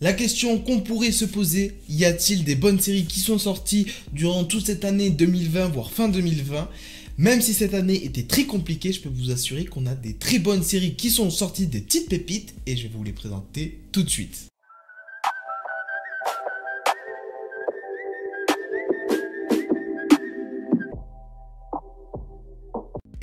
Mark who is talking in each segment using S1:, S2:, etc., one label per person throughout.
S1: La question qu'on pourrait se poser, y a-t-il des bonnes séries qui sont sorties durant toute cette année 2020, voire fin 2020? Même si cette année était très compliquée, je peux vous assurer qu'on a des très bonnes séries qui sont sorties, des petites pépites, et je vais vous les présenter tout de suite.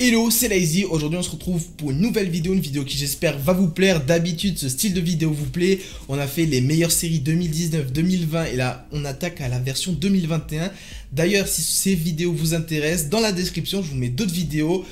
S1: Hello, c'est Lazy. Aujourd'hui on se retrouve pour une nouvelle vidéo, une vidéo qui j'espère va vous plaire. D'habitude ce style de vidéo vous plaît. On a fait les meilleures séries 2019, 2020 et là on attaque à la version 2021. D'ailleurs si ces vidéos vous intéressent, dans la description je vous mets d'autres vidéos.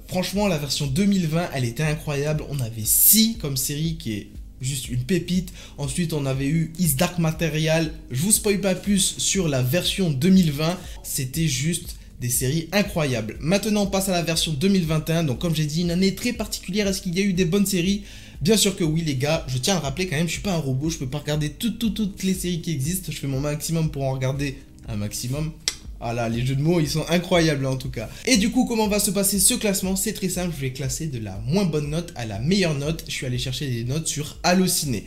S1: Franchement la version 2020 elle était incroyable. On avait 6 comme série qui est juste une pépite. Ensuite on avait eu Is Dark Material. Je vous spoil pas plus sur la version 2020. C'était juste des séries incroyables. Maintenant on passe à la version 2021. Donc comme j'ai dit, une année très particulière. Est-ce qu'il y a eu des bonnes séries? Bien sûr que oui les gars. Je tiens à le rappeler quand même, je suis pas un robot. Je peux pas regarder toutes les séries qui existent. Je fais mon maximum pour en regarder un maximum. Ah là, les jeux de mots ils sont incroyables en tout cas. Et du coup comment va se passer ce classement? C'est très simple, je vais classer de la moins bonne note à la meilleure note. Je suis allé chercher des notes sur Allociné.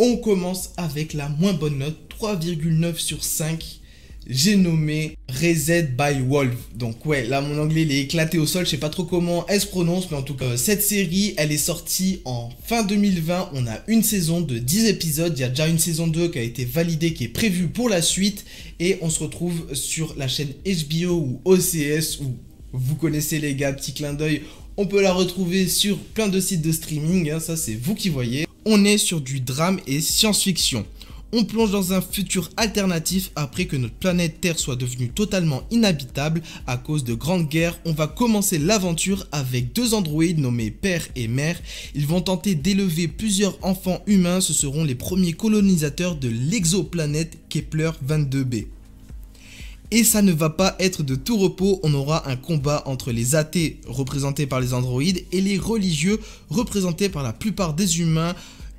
S1: On commence avec la moins bonne note, 3,9 sur 5. J'ai nommé Raised by Wolves. Donc ouais, là mon anglais il est éclaté au sol, je sais pas trop comment elle se prononce, mais en tout cas cette série elle est sortie en fin 2020. On a une saison de 10 épisodes, il y a déjà une saison 2 qui a été validée, qui est prévue pour la suite, et on se retrouve sur la chaîne HBO ou OCS, où vous connaissez les gars, petit clin d'œil, on peut la retrouver sur plein de sites de streaming, hein, ça c'est vous qui voyez. On est sur du drame et science-fiction. On plonge dans un futur alternatif après que notre planète Terre soit devenue totalement inhabitable à cause de grandes guerres. On va commencer l'aventure avec 2 androïdes nommés Père et Mère. Ils vont tenter d'élever plusieurs enfants humains. Ce seront les premiers colonisateurs de l'exoplanète Kepler 22b. Et ça ne va pas être de tout repos, on aura un combat entre les athées représentés par les androïdes et les religieux représentés par la plupart des humains.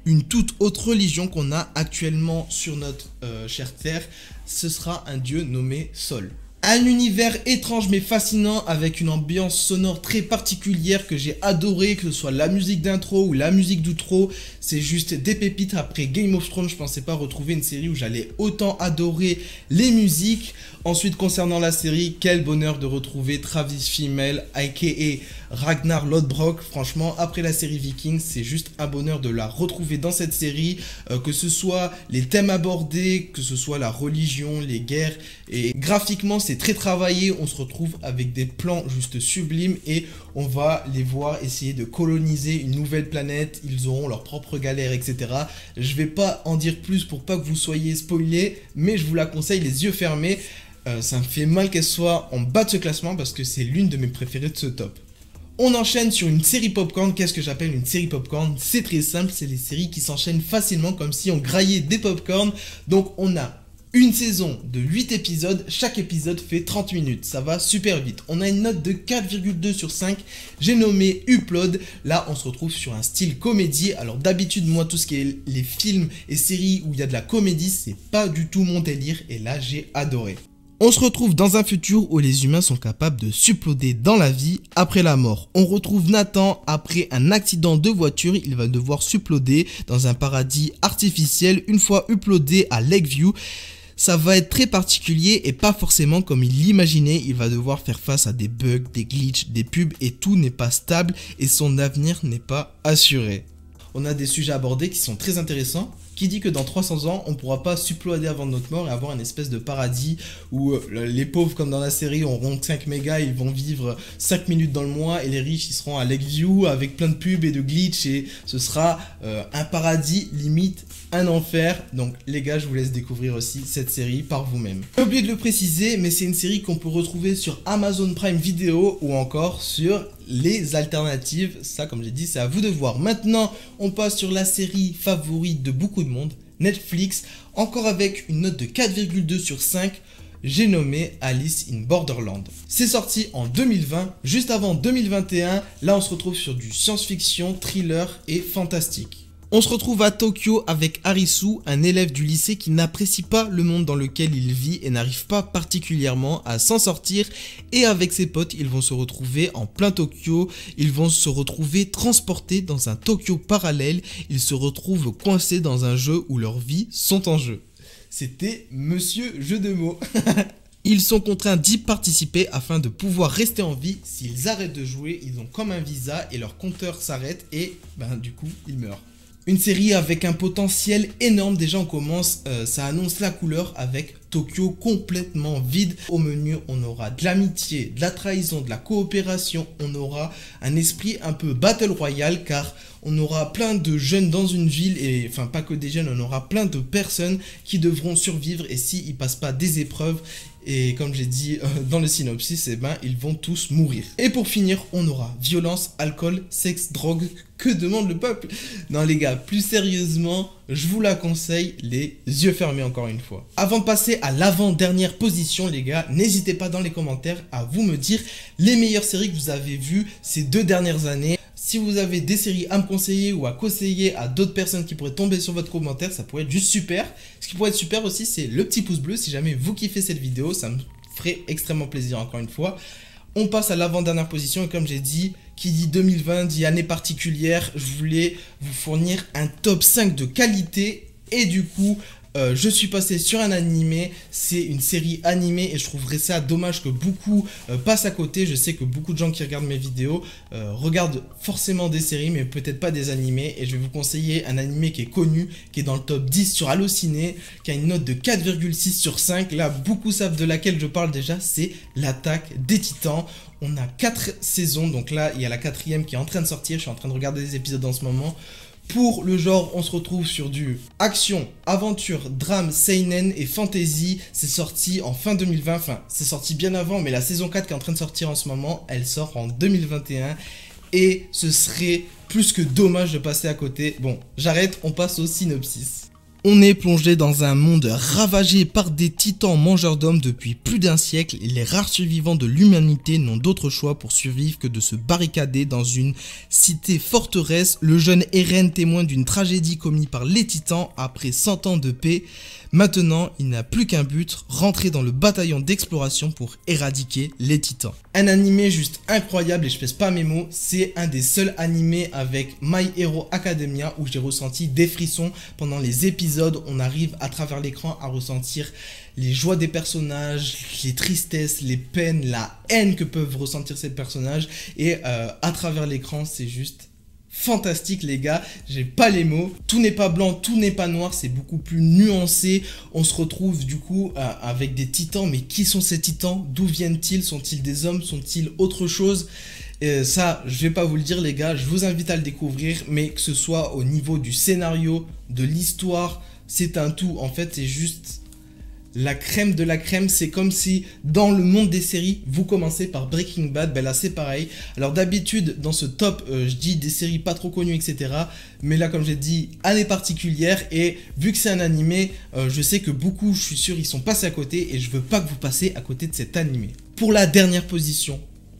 S1: Une toute autre religion qu'on a actuellement sur notre chère Terre, ce sera un dieu nommé Sol. Un univers étrange mais fascinant avec une ambiance sonore très particulière que j'ai adoré, que ce soit la musique d'intro ou la musique d'outro, c'est juste des pépites. Après Game of Thrones, je pensais pas retrouver une série où j'allais autant adorer les musiques. Ensuite concernant la série, quel bonheur de retrouver Travis Fimmel aka Ragnar Lodbrok. Franchement après la série Vikings, c'est juste un bonheur de la retrouver dans cette série, que ce soit les thèmes abordés, que ce soit la religion, les guerres, et graphiquement c'est très travaillé. On se retrouve avec des plans juste sublimes et on va les voir essayer de coloniser une nouvelle planète. Ils auront leurs propres galères, etc. Je vais pas en dire plus pour pas que vous soyez spoilés, mais je vous la conseille les yeux fermés. Ça me fait mal qu'elle soit en bas de ce classement parce que c'est l'une de mes préférées de ce top. On enchaîne sur une série popcorn. Qu'est-ce que j'appelle une série popcorn? C'est très simple, c'est les séries qui s'enchaînent facilement comme si on graillait des popcorn. Donc on a une saison de 8 épisodes, chaque épisode fait 30 minutes, ça va super vite. On a une note de 4,2 sur 5, j'ai nommé Upload. Là on se retrouve sur un style comédie. Alors d'habitude moi tout ce qui est les films et séries où il y a de la comédie, c'est pas du tout mon délire, et là j'ai adoré. On se retrouve dans un futur où les humains sont capables de supploder dans la vie après la mort. On retrouve Nathan après un accident de voiture, il va devoir supploder dans un paradis artificiel. Une fois uploadé à Lakeview, ça va être très particulier et pas forcément comme il l'imaginait. Il va devoir faire face à des bugs, des glitches, des pubs, et tout n'est pas stable et son avenir n'est pas assuré. On a des sujets abordés qui sont très intéressants. Qui dit que dans 300 ans, on ne pourra pas supploader avant notre mort et avoir une espèce de paradis où les pauvres, comme dans la série, auront 5 mégas, ils vont vivre 5 minutes dans le mois, et les riches, ils seront à Lakeview avec plein de pubs et de glitch, et ce sera un paradis, limite un enfer. Donc les gars, je vous laisse découvrir aussi cette série par vous-même. J'ai oublié de le préciser, mais c'est une série qu'on peut retrouver sur Amazon Prime Video ou encore sur les alternatives. Ça, comme j'ai dit, c'est à vous de voir. Maintenant, on passe sur la série favorite de beaucoup de monde, Netflix, encore avec une note de 4,2 sur 5. J'ai nommé Alice in Borderland. C'est sorti en 2020, juste avant 2021. Là, on se retrouve sur du science-fiction, thriller et fantastique. On se retrouve à Tokyo avec Harisu, un élève du lycée qui n'apprécie pas le monde dans lequel il vit et n'arrive pas particulièrement à s'en sortir. Et avec ses potes, ils vont se retrouver en plein Tokyo, ils vont se retrouver transportés dans un Tokyo parallèle, ils se retrouvent coincés dans un jeu où leurs vies sont en jeu. C'était Monsieur Jeu de mots. Ils sont contraints d'y participer afin de pouvoir rester en vie. S'ils arrêtent de jouer, ils ont comme un visa et leur compteur s'arrête et du coup, ils meurent. Une série avec un potentiel énorme. Déjà on commence, ça annonce la couleur avec Tokyo complètement vide. Au menu on aura de l'amitié, de la trahison, de la coopération. On aura un esprit un peu battle royale car on aura plein de jeunes dans une ville et enfin pas que des jeunes, on aura plein de personnes qui devront survivre et s'ils ne passent pas des épreuves. Et comme j'ai dit dans le synopsis, ils vont tous mourir. Et pour finir, on aura violence, alcool, sexe, drogue. Que demande le peuple? Non les gars, plus sérieusement, je vous la conseille, les yeux fermés encore une fois. Avant de passer à l'avant-dernière position les gars, n'hésitez pas dans les commentaires à vous me dire les meilleures séries que vous avez vues ces 2 dernières années. Si vous avez des séries à me conseiller ou à conseiller à d'autres personnes qui pourraient tomber sur votre commentaire, ça pourrait être juste super. Ce qui pourrait être super aussi, c'est le petit pouce bleu. Si jamais vous kiffez cette vidéo, ça me ferait extrêmement plaisir encore une fois. On passe à l'avant-dernière position et comme j'ai dit, qui dit 2020 dit année particulière, je voulais vous fournir un top 5 de qualité et du coup... je suis passé sur un animé, c'est une série animée et je trouverais ça dommage que beaucoup passent à côté. Je sais que beaucoup de gens qui regardent mes vidéos regardent forcément des séries mais peut-être pas des animés et je vais vous conseiller un animé qui est connu, qui est dans le top 10 sur Allociné, qui a une note de 4,6 sur 5. Là, beaucoup savent de laquelle je parle déjà, c'est l'Attaque des Titans. On a 4 saisons, donc là, il y a la 4e qui est en train de sortir, je suis en train de regarder des épisodes en ce moment. Pour le genre, on se retrouve sur du action, aventure, drame, seinen et fantasy. C'est sorti en fin 2020, enfin c'est sorti bien avant, mais la saison 4 qui est en train de sortir en ce moment, elle sort en 2021. Et ce serait plus que dommage de passer à côté. Bon, j'arrête, on passe au synopsis. On est plongé dans un monde ravagé par des titans mangeurs d'hommes depuis plus d'un siècle et les rares survivants de l'humanité n'ont d'autre choix pour survivre que de se barricader dans une cité forteresse. Le jeune Eren, témoin d'une tragédie commise par les titans après 100 ans de paix. Maintenant, il n'a plus qu'un but, rentrer dans le bataillon d'exploration pour éradiquer les titans. Un animé juste incroyable et je pèse pas mes mots, c'est un des seuls animés avec My Hero Academia où j'ai ressenti des frissons pendant les épisodes. On arrive à travers l'écran à ressentir les joies des personnages, les tristesses, les peines, la haine que peuvent ressentir ces personnages et à travers l'écran c'est juste... fantastique les gars, j'ai pas les mots. Tout n'est pas blanc, tout n'est pas noir, c'est beaucoup plus nuancé. On se retrouve du coup avec des titans, mais qui sont ces titans? D'où viennent-ils? Sont-ils des hommes? Sont-ils autre chose? Ça, je vais pas vous le dire les gars, je vous invite à le découvrir, mais que ce soit au niveau du scénario, de l'histoire, c'est un tout. En fait, c'est juste... la crème de la crème. C'est comme si dans le monde des séries, vous commencez par Breaking Bad, ben là c'est pareil. Alors d'habitude dans ce top, je dis des séries pas trop connues etc. Mais là comme j'ai dit, année particulière et vu que c'est un animé, je sais que beaucoup, je suis sûr, ils sont passés à côté et je veux pas que vous passiez à côté de cet animé. Pour la dernière position,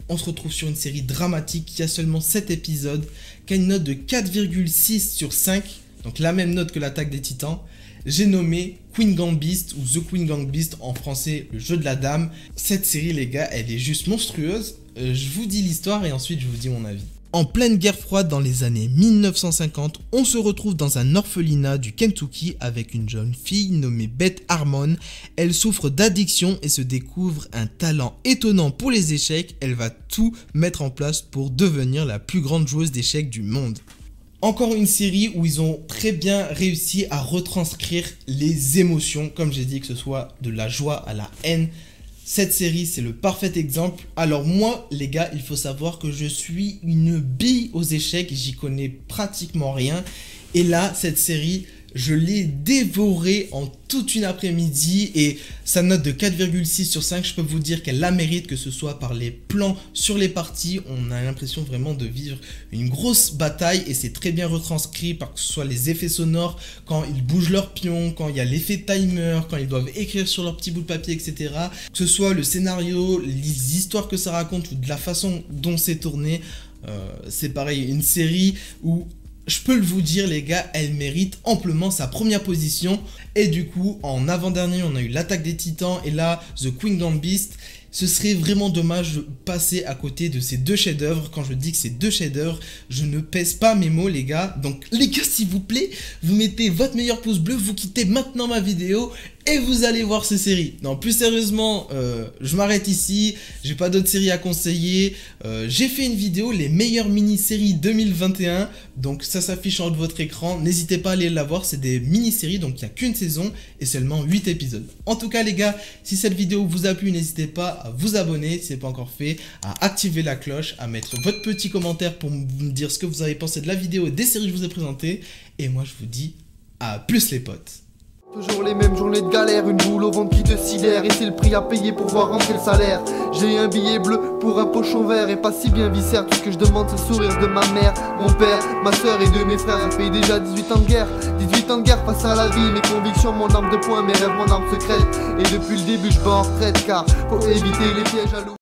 S1: on se retrouve sur une série dramatique qui a seulement 7 épisodes, qui a une note de 4,6 sur 5, donc la même note que l'Attaque des Titans. J'ai nommé Queen Gambit ou The Queen Gambit en français, le jeu de la dame. Cette série les gars, elle est juste monstrueuse. Je vous dis l'histoire et ensuite je vous dis mon avis. En pleine guerre froide dans les années 1950, on se retrouve dans un orphelinat du Kentucky avec une jeune fille nommée Beth Harmon. Elle souffre d'addiction et se découvre un talent étonnant pour les échecs. Elle va tout mettre en place pour devenir la plus grande joueuse d'échecs du monde. Encore une série où ils ont très bien réussi à retranscrire les émotions, comme j'ai dit, que ce soit de la joie à la haine. Cette série, c'est le parfait exemple. Alors moi, les gars, il faut savoir que je suis une bille aux échecs, j'y connais pratiquement rien. Et là, cette série, je l'ai dévorée en toute une après-midi et sa note de 4,6 sur 5, je peux vous dire qu'elle la mérite, que ce soit par les plans sur les parties. On a l'impression vraiment de vivre une grosse bataille et c'est très bien retranscrit par que ce soit les effets sonores, quand ils bougent leurs pions, quand il y a l'effet timer, quand ils doivent écrire sur leur petit bout de papier, etc. Que ce soit le scénario, les histoires que ça raconte ou de la façon dont c'est tourné, c'est pareil, une série où je peux vous dire les gars, elle mérite amplement sa première position. Et du coup, en avant-dernier, on a eu l'Attaque des Titans et là, The Queen Beast. Ce serait vraiment dommage de passer à côté de ces deux chefs-d'œuvre. Quand je dis que c'est deux chefs-d'œuvre, je ne pèse pas mes mots les gars. Donc les gars, s'il vous plaît, vous mettez votre meilleur pouce bleu, vous quittez maintenant ma vidéo et vous allez voir ces séries. Non, plus sérieusement, je m'arrête ici. J'ai pas d'autres séries à conseiller. J'ai fait une vidéo, les meilleures mini-séries 2021. Donc ça s'affiche en haut de votre écran. N'hésitez pas à aller la voir. C'est des mini-séries, donc il n'y a qu'une saison et seulement 8 épisodes. En tout cas les gars, si cette vidéo vous a plu, n'hésitez pas à vous abonner si ce n'est pas encore fait, à activer la cloche, à mettre votre petit commentaire pour me dire ce que vous avez pensé de la vidéo et des séries que je vous ai présentées. Et moi je vous dis à plus les potes.
S2: Toujours les mêmes journées de galère, une boule au ventre qui te sidère. Et c'est le prix à payer pour voir rentrer le salaire. J'ai un billet bleu pour un pochon vert et pas si bien viscère. Tout ce que je demande c'est le sourire de ma mère, mon père, ma soeur et de mes frères. Un pays déjà 18 ans de guerre, 18 ans de guerre face à la vie. Mes convictions, mon arme de poing, mes rêves, mon arme secrète. Et depuis le début je bats en retraite car faut éviter les pièges à l'eau.